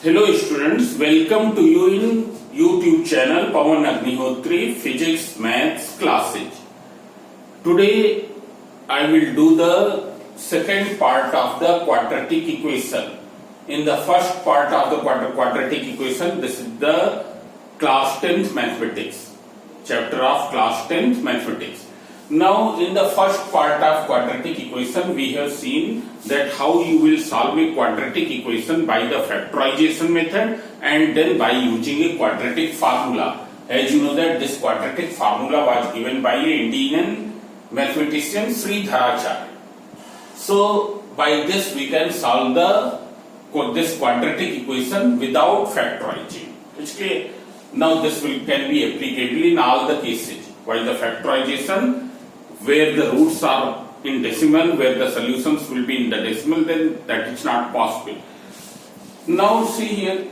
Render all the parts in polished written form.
Hello students, welcome to you in YouTube channel Pawan Agnihotri Physics Maths classes. Today I will do the second part of the quadratic equation. In the first part of the quadratic equation, this is the class 10th mathematics, chapter of class 10th mathematics. Now in the first part of quadratic equation we have seen that how you will solve a quadratic equation by the factorization method and then by using a quadratic formula. As you know that this quadratic formula was given by a Indian mathematician Sridharacharya. So by this we can solve this quadratic equation without factorizing. It's clear. Now this can be applicable in all the cases. While the factorization, where the roots are in decimal, where the solutions will be in the decimal, then that is not possible. Now see here,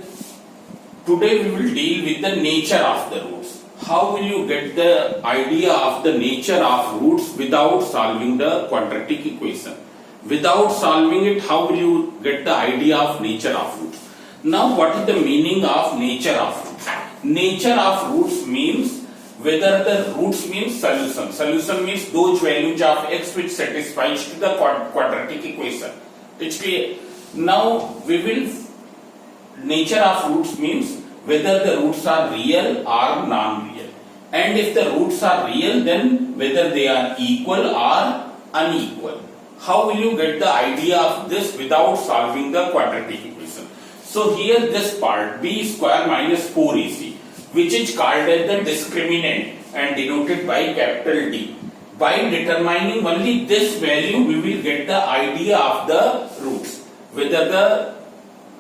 today we will deal with the nature of the roots. How will you get the idea of the nature of roots without solving the quadratic equation? Without solving it, how will you get the idea of nature of roots? Now what is the meaning of nature of roots? Nature of roots means whether the roots means solution. Solution means those values of x which satisfies to the quadratic equation. It's clear. Now we will, nature of roots means whether the roots are real or non-real. And if the roots are real, then whether they are equal or unequal. How will you get the idea of this without solving the quadratic equation? So here this part, b square minus 4ac, which is called as the discriminant and denoted by capital D. By determining only this value, we will get the idea of the roots, whether the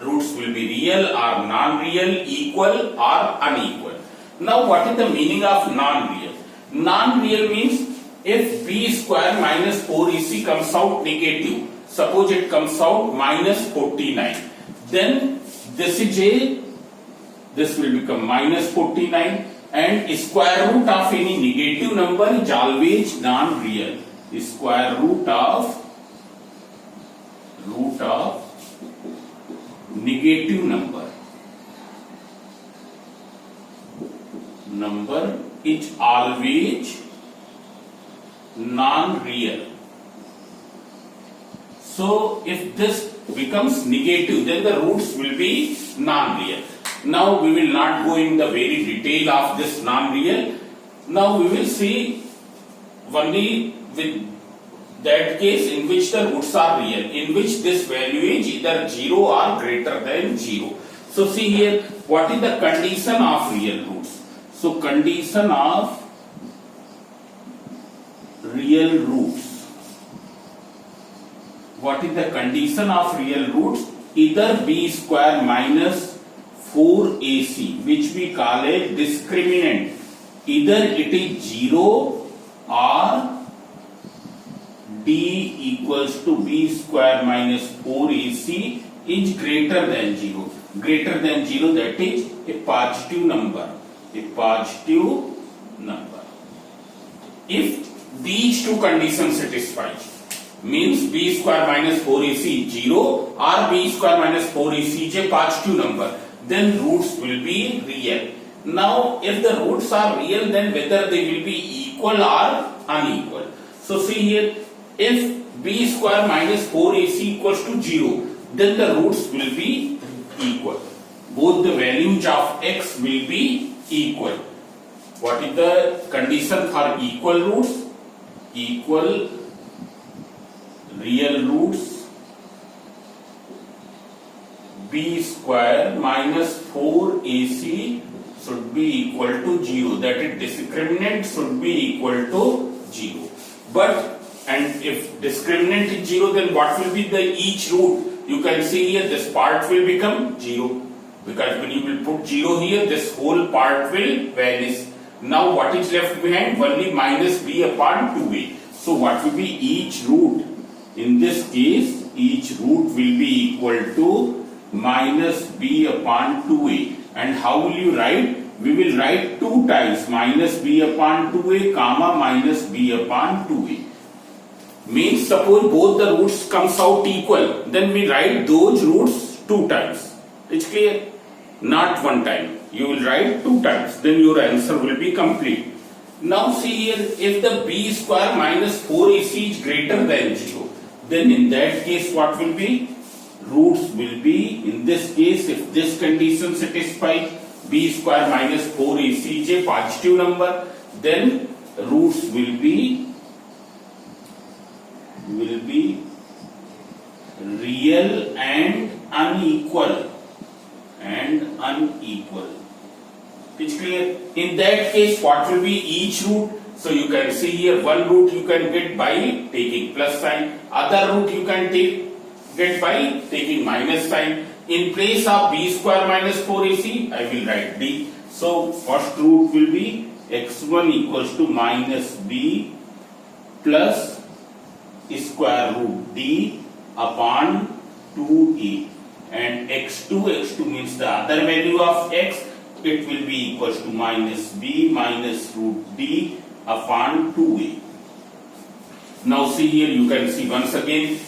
roots will be real or non-real, equal or unequal. Now what is the meaning of non-real? Non-real means if b square minus 4ac comes out negative, suppose it comes out minus 49, then this will become minus 49, and square root of any negative number is always non-real. Square root of negative number is always non-real. So if this becomes negative, then the roots will be non-real. Now we will not go in the very detail of this non-real. Now we will see only with that case in which the roots are real, in which this value is either 0 or greater than 0. So see here, what is the condition of real roots? So condition of real roots. What is the condition of real roots? Either b square minus 4ac, which we call a discriminant, either it is 0 or d equals to b square minus 4ac is greater than 0. Greater than 0, that is a positive number. If these two conditions satisfy, means b square minus 4ac is 0 or b square minus 4ac is a positive number, then roots will be real. Now if the roots are real, then whether they will be equal or unequal. So see here, if b square minus 4ac equals to 0, then the roots will be equal. Both the values of x will be equal. What is the condition for equal roots? Equal real roots. b square minus 4ac should be equal to 0. That is, discriminant should be equal to 0. But, and if discriminant is 0, then what will be the each root? You can see here this part will become 0. Because when you will put 0 here, this whole part will vanish. Now what is left behind? Only minus b upon 2a. So what will be each root? In this case, each root will be equal to minus b upon 2a. And how will you write? We will write two times, minus b upon 2a comma minus b upon 2a. Means suppose both the roots comes out equal, then we write those roots two times. It's clear? Not one time. You will write 2 times. Then your answer will be complete. Now see here, if the b square minus 4ac is greater than 0, then in that case what will be? Roots will be, in this case, if this condition satisfies, b square minus 4ac is a positive number, then roots will be real and unequal. It's clear? In that case, what will be each root? So you can see here, one root you can get by taking plus sign, other root you can get by taking minus sign. In place of b square minus 4ac, I will write d. So first root will be x1 equals to minus b plus square root d upon 2a, and x2 means the other value of x, it will be equals to minus b minus root d upon 2a. Now see here, you can see once again,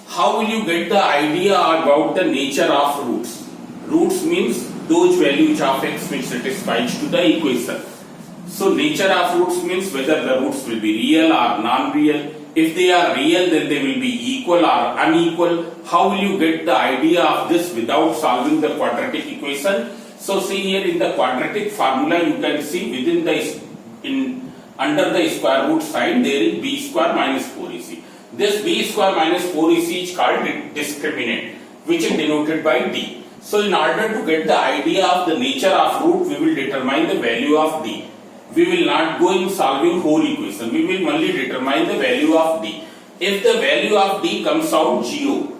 how will you get the idea about the nature of roots? Roots means those values of x which satisfies to the equation. So nature of roots means whether the roots will be real or non-real. If they are real, then they will be equal or unequal. How will you get the idea of this without solving the quadratic equation? So see here, in the quadratic formula you can see within the under the square root sign there is b square minus 4ac. This b square minus 4ac is called discriminant, which is denoted by d. So in order to get the idea of the nature of root, we will determine the value of d. We will not go in solving whole equation. We will only determine the value of d. If the value of d comes out 0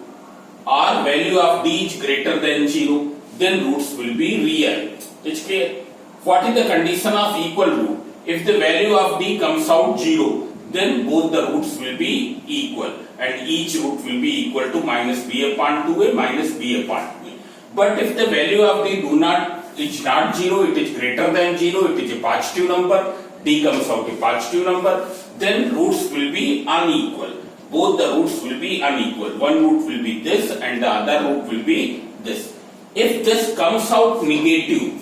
or value of d is greater than 0, then roots will be real. It's clear? What is the condition of equal root? If the value of d comes out 0, then both the roots will be equal, and each root will be equal to minus b upon 2a minus b upon 2a. But if the value of d is not 0, it is greater than 0, it is a positive number, d comes out a positive number, then roots will be unequal. Both the roots will be unequal. One root will be this and the other root will be this. If this comes out negative,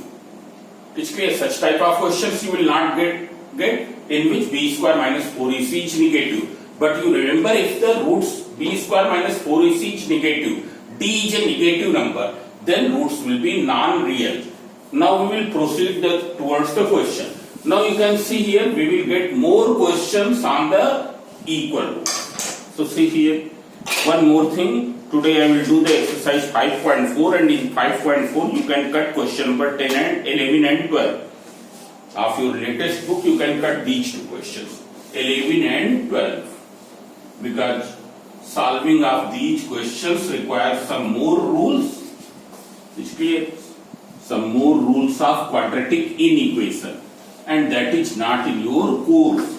it's clear, such type of questions you will not get in which b square minus 4ac is negative. But you remember, if the roots b square minus 4ac is negative, d is a negative number, then roots will be non-real. Now we will proceed towards the question. Now you can see here, we will get more questions on the equal root. So see here, one more thing. Today I will do the exercise 5.4, and in 5.4 you can cut question number 10 and 11 and 12. Of your latest book you can cut these two questions, 11 and 12. Because solving of these questions requires some more rules. It's clear? Some more rules of quadratic inequation, and that is not in your course.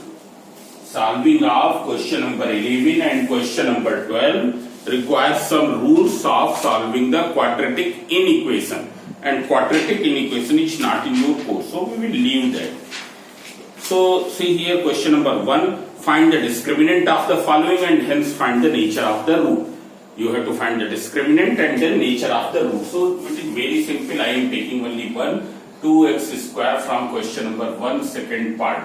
Solving of question number 11 and question number 12 requires some rules of solving the quadratic inequation, and quadratic inequation is not in your course, so we will leave that. So see here, question number 1, find the discriminant of the following and hence find the nature of the root. You have to find the discriminant and then nature of the root. So it is very simple. I am taking only one, 2x square from question number 1, second part.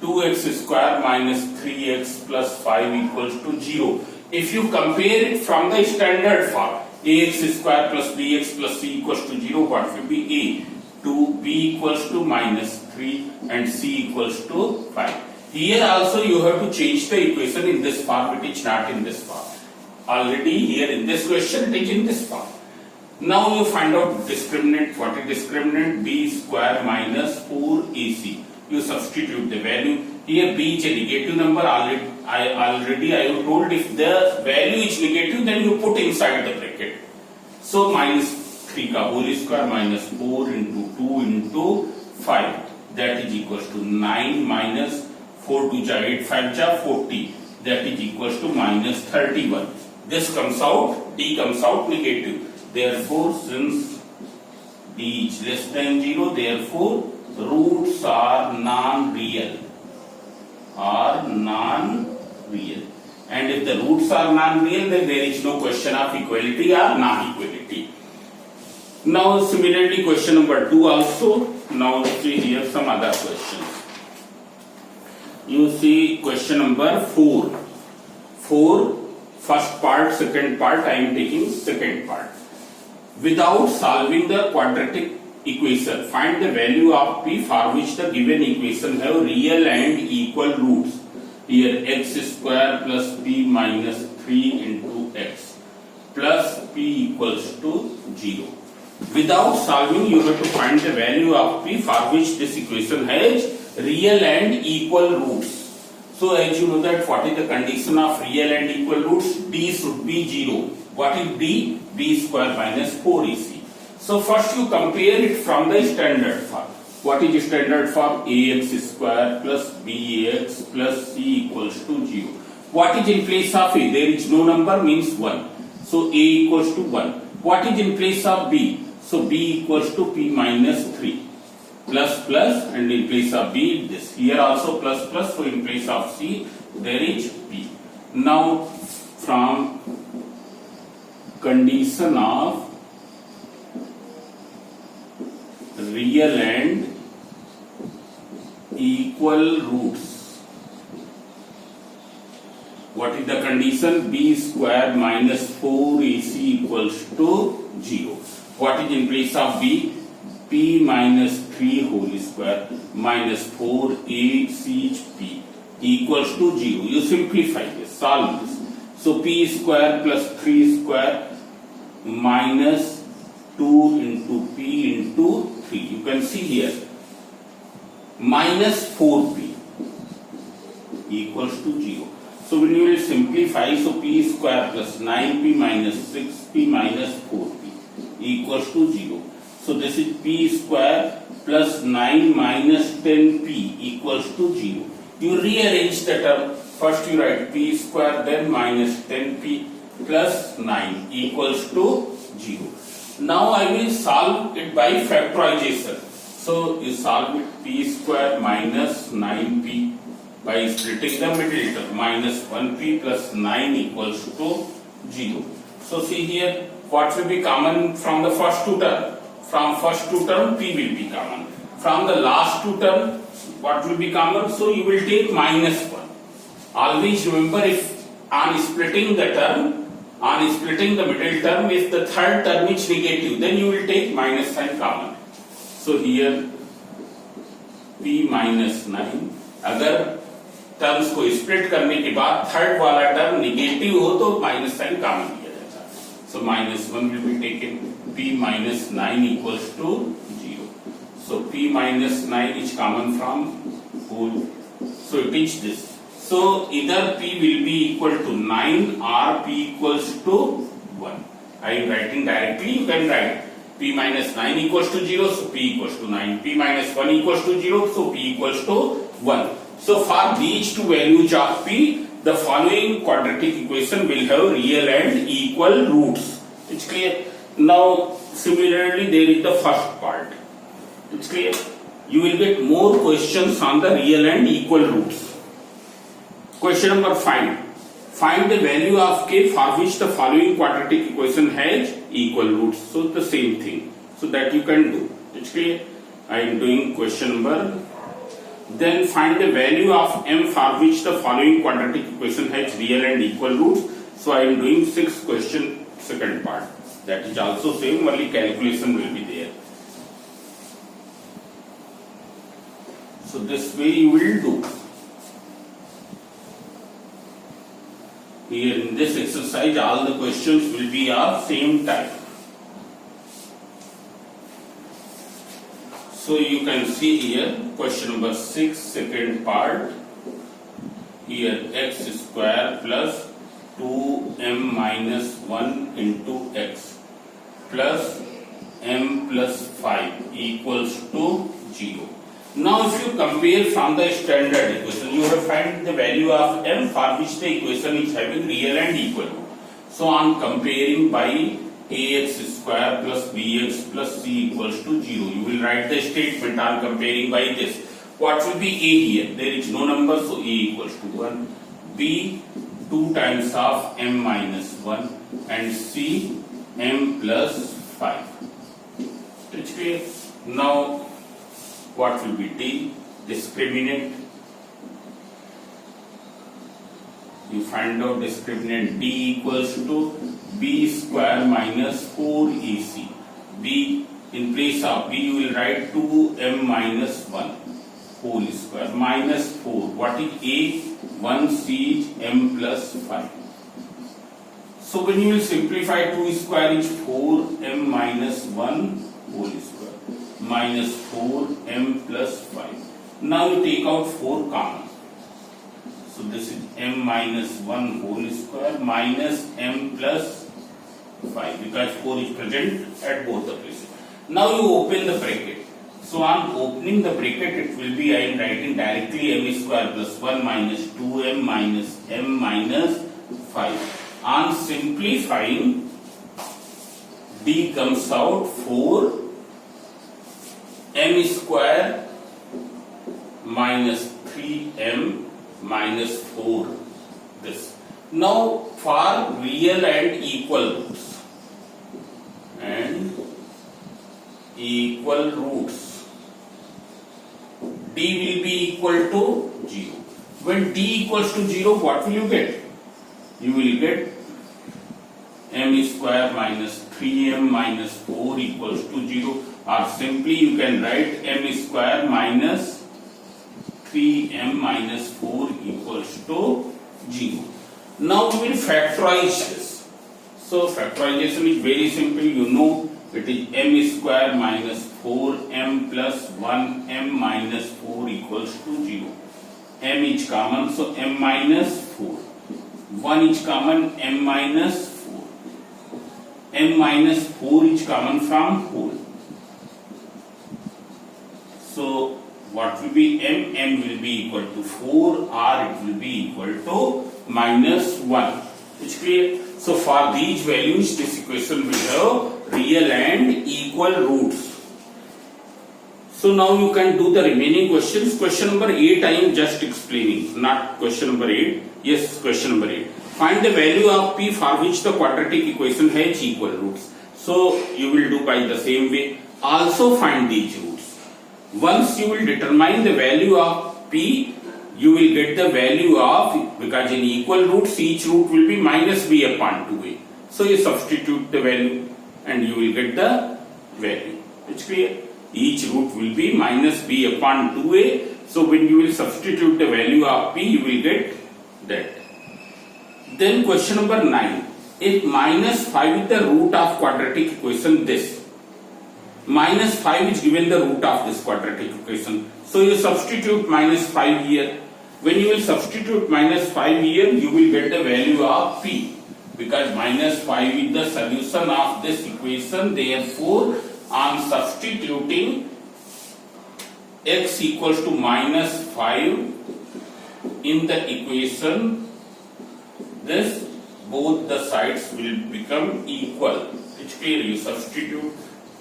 2x square minus 3x plus 5 equals to 0. If you compare it from the standard form, ax square plus bx plus c equals to 0, what will be a? 2b equals to minus 3 and c equals to 5. Here also you have to change the equation in this form, it is not in this form. Already here in this question it is in this form. Now you find out discriminant. What is discriminant? B square minus 4ac. You substitute the value. Here b is a negative number. I have told, if the value is negative, then you put inside the bracket. So minus 3 ka whole square minus 4 into 2 into 5. That is equals to 9 minus 4 to 8, 5 ja 40. That is equals to minus 31. This comes out, d comes out negative. Therefore, since d is less than 0, therefore roots are non-real. And if the roots are non-real, then there is no question of equality or non-equality. Now similarly question number 2 also. Now see here some other questions. You see question number 4. First part, second part, I am taking second part. Without solving the quadratic equation, find the value of p for which the given equation have real and equal roots. Here x square plus p minus 3 into x plus p equals to 0. Without solving, you have to find the value of p for which this equation has real and equal roots. So as you know that what is the condition of real and equal roots? D should be 0. What is D? B square minus 4ac. So first you compare it from the standard form. What is standard form? Ax square plus bx plus c equals to 0. What is in place of a? There is no number, means 1. So a equals to 1. What is in place of b? So b equals to p minus 3. Plus plus, and in place of b this. Here also plus plus, so in place of c there is p. Now from condition of real and equal roots, what is the condition? B square minus 4ac equals to 0. What is in place of b? P minus 3 whole square minus 4ac equals to 0. You simplify this, solve this. So p square plus 3 square minus 2 into p into 3. You can see here minus 4p equals to 0. So when you will simplify, so p square plus 9p minus 6p minus 4p equals to 0. So this is p square plus 9 minus 10p equals to 0. You rearrange the term. First you write p square, then minus 10p plus 9 equals to 0. Now I will solve it by factorization. So you solve it p square minus 9p by splitting the middle term. Minus 1p plus 9 equals to 0. So see here, what will be common from the first two terms? From first two term, p will be common. From the last two term, what will be common? So you will take minus 1. Always remember, if on splitting the term, on splitting the middle term, if the third term is negative, then you will take minus sign common. So here p minus 9, अगर terms को split करने के बाद third वाला term negative हो तो minus sign common लिया जाता है. So minus 1 will be taken. p minus 9 equals to 0. So p minus 9 is common from whole. So it is this. So either p will be equal to 9 or p equals to 1. I am writing directly. You can write p minus 9 equals to 0. So p equals to 9. p minus 1 equals to 0. So p equals to 1. So for these two values of p, the following quadratic equation will have real and equal roots. It's clear? Now similarly there is the first part. It's clear? You will get more questions on the real and equal roots. Question number 5. Find the value of k for which the following quadratic equation has equal roots. So the same thing. So that you can do. It's clear? I am doing question number. Then find the value of m for which the following quadratic equation has real and equal roots. So I am doing 6th question, second part. That is also same, only calculation will be there. So this way you will do. Here in this exercise, all the questions will be of same type. So you can see here question number 6, second part. Here x square plus 2m minus 1 into x plus m plus 5 equals to 0. Now if you compare from the standard equation, you have find the value of m for which the equation is having real and equal. So on comparing by ax square plus bx plus c equals to 0, you will write the statement on comparing by this. What will be a here? There is no number, so a equals to 1. b 2 times of m minus 1 and c m plus 5. It's clear. Now what will be D? Discriminant. You find out discriminant D equals to B square minus 4AC. B, in place of B you will write 2m minus 1 whole square minus 4. What is A? 1c is m plus 5. So when you will simplify 2 square is 4m minus 1 whole square minus 4m plus 5. Now you take out 4 common. So this is m minus 1 whole square minus m plus 5 because 4 is present at both the places. Now you open the bracket. So on opening the bracket it will be, I am writing directly m square plus 1 minus 2m minus m minus 5. On simplifying, D comes out 4 m square minus 3m minus 4 this. Now for real and equal roots D will be equal to 0. When D equals to 0, what will you get? You will get m square minus 3m minus 4 equals to 0, or simply you can write m square minus 3m minus 4 equals to 0. Now we will factorize this. So factorization is very simple. You know it is m square minus 4m plus 1m minus 4 equals to 0. M is common, so m minus 4. 1 is common, m minus 4. M minus 4 is common from whole. So what will be m? M will be equal to 4 or it will be equal to minus 1. It's clear? So for these values, this equation will have real and equal roots. So now you can do the remaining questions. Question number 8 I am just explaining, not question number 8. Yes, question number 8. Find the value of P for which the quadratic equation has equal roots. So you will do by the same way. Also find these roots. Once you will determine the value of P, you will get the value of, because in equal roots each root will be minus b upon 2a. So you substitute the value and you will get the value. It's clear? Each root will be minus b upon 2a. So when you will substitute the value of P, you will get that. Then question number 9. If minus 5 is the root of quadratic equation this, minus 5 is given the root of this quadratic equation. So you substitute minus 5 here. When you will substitute minus 5 here, you will get the value of P, because minus 5 is the solution of this equation. Therefore, on substituting x equals to minus 5 in the equation, this both the sides will become equal. It's clear. You substitute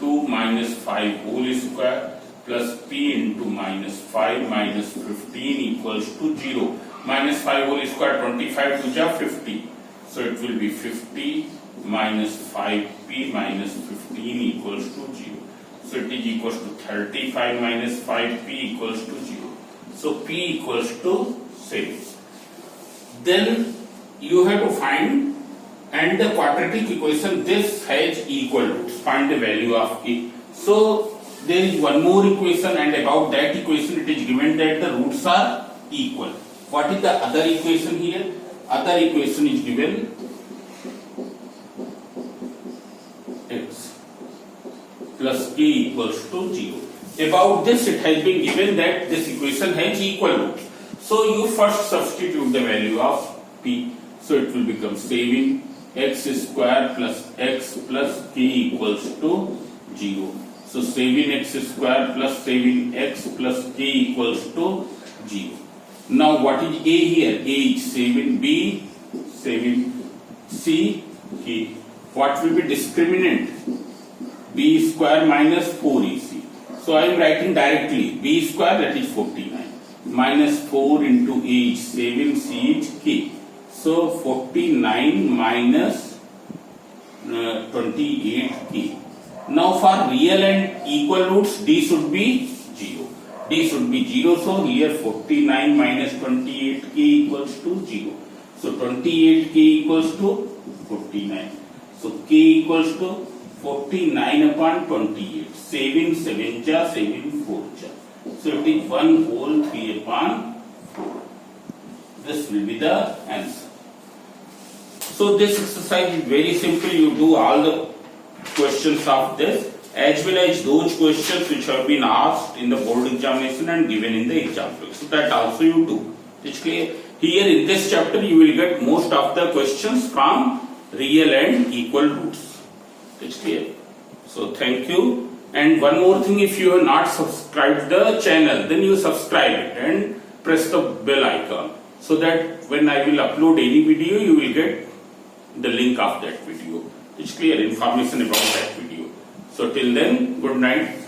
2 minus 5 whole square plus P into minus 5 minus 15 equals to 0. Minus 5 whole square, 25 to the 50. So it will be 50 minus 5P minus 15 equals to 0. So it is equals to 35 minus 5P equals to 0. So P equals to 6. Then you have to find, and the quadratic equation this has equal roots. Find the value of K. So there is one more equation, and about that equation it is given that the roots are equal. What is the other equation here? Other equation is given x plus k equals to 0. About this it has been given that this equation has equal roots. So you first substitute the value of p. So it will become 7 x square plus x plus k equals to 0. So 7x square plus 7x plus k equals to 0. Now what is a here? A is 7b, 7c, k. What will be discriminant? B square minus 4ac. So I am writing directly b square, that is 49, minus 4 into a is 7, c is k. So 49 minus 28k. Now for real and equal roots, d should be 0. D should be 0, so here 49 minus 28k equals to 0. So 28k equals to 49. So k equals to 49 upon 28. 7 7 ja, 7 4 ja. So it is 1 whole 3 upon 4. This will be the answer. So this exercise is very simple. You do all the questions of this as well as those questions which have been asked in the board examination and given in the exam book. So that also you do. It's clear. Here in this chapter you will get most of the questions from real and equal roots. It's clear. So thank you. And one more thing, if you have not subscribed the channel, then you subscribe it and press the bell icon so that when I will upload any video, you will get the link of that video. It's clear information about that video. So till then, good night.